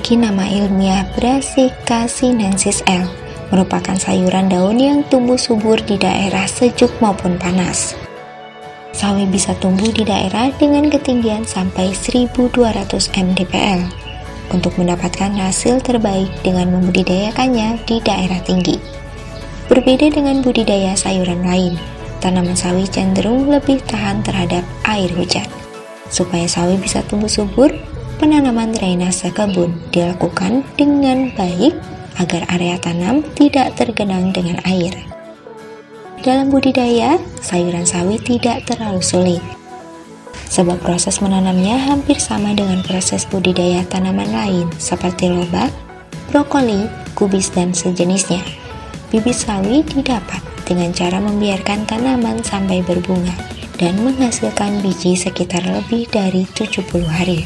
memiliki nama ilmiah Brassica sinensis L, merupakan sayuran daun yang tumbuh subur di daerah sejuk maupun panas. Sawi bisa tumbuh di daerah dengan ketinggian sampai 1200 mdpl untuk mendapatkan hasil terbaik dengan membudidayakannya di daerah tinggi. Berbeda dengan budidaya sayuran lain, tanaman sawi cenderung lebih tahan terhadap air hujan. Supaya sawi bisa tumbuh subur, penanaman drainase kebun dilakukan dengan baik agar area tanam tidak tergenang dengan air. Dalam budidaya, sayuran sawi tidak terlalu sulit, sebab proses menanamnya hampir sama dengan proses budidaya tanaman lain seperti lobak, brokoli, kubis, dan sejenisnya. Bibit sawi didapat dengan cara membiarkan tanaman sampai berbunga dan menghasilkan biji sekitar lebih dari 70 hari.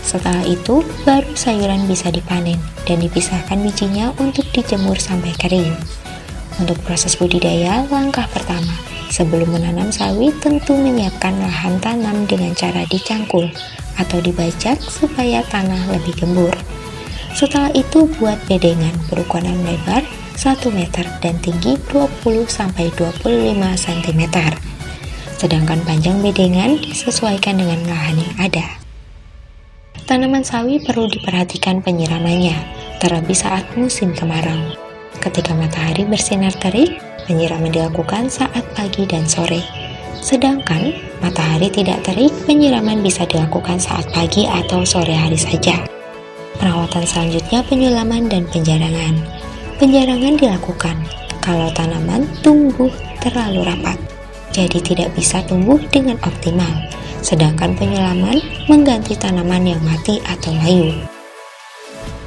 Setelah itu, baru sayuran bisa dipanen dan dipisahkan bijinya untuk dijemur sampai kering. Untuk proses budidaya, langkah pertama sebelum menanam sawi tentu menyiapkan lahan tanam dengan cara dicangkul atau dibajak supaya tanah lebih gembur. Setelah itu, buat bedengan berukuran lebar 1 meter dan tinggi 20-25 cm. Sedangkan panjang bedengan disesuaikan dengan lahan yang ada. Tanaman sawi perlu diperhatikan penyiramannya, terlebih saat musim kemarau. Ketika matahari bersinar terik, penyiraman dilakukan saat pagi dan sore. Sedangkan matahari tidak terik, penyiraman bisa dilakukan saat pagi atau sore hari saja. Perawatan selanjutnya penyulaman dan penjarangan. Penjarangan dilakukan kalau tanaman tumbuh terlalu rapat, jadi tidak bisa tumbuh dengan optimal. Sedangkan penyulaman mengganti tanaman yang mati atau layu.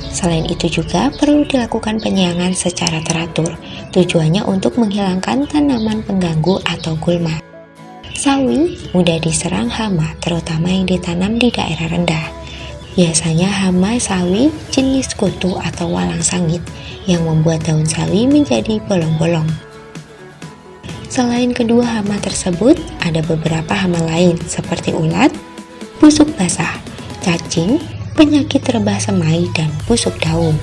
Selain itu juga perlu dilakukan penyiangan secara teratur, tujuannya untuk menghilangkan tanaman pengganggu atau gulma. Sawi mudah diserang hama, terutama yang ditanam di daerah rendah. Biasanya hama sawi jenis kutu atau walang sangit yang membuat daun sawi menjadi bolong-bolong. Selain kedua hama tersebut, ada beberapa hama lain seperti ulat, busuk basah, cacing, penyakit rebah semai, dan busuk daun.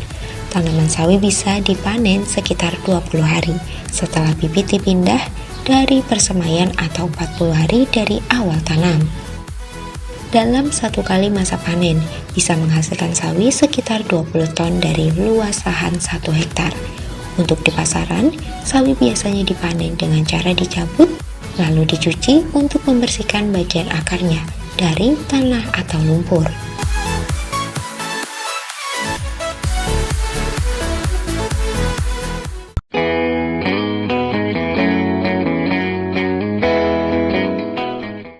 Tanaman sawi bisa dipanen sekitar 20 hari setelah bibit dipindah dari persemaian atau 40 hari dari awal tanam. Dalam satu kali masa panen, bisa menghasilkan sawi sekitar 20 ton dari luas lahan 1 hektar. Untuk di pasaran, sawi biasanya dipanen dengan cara dicabut, lalu dicuci untuk membersihkan bagian akarnya dari tanah atau lumpur.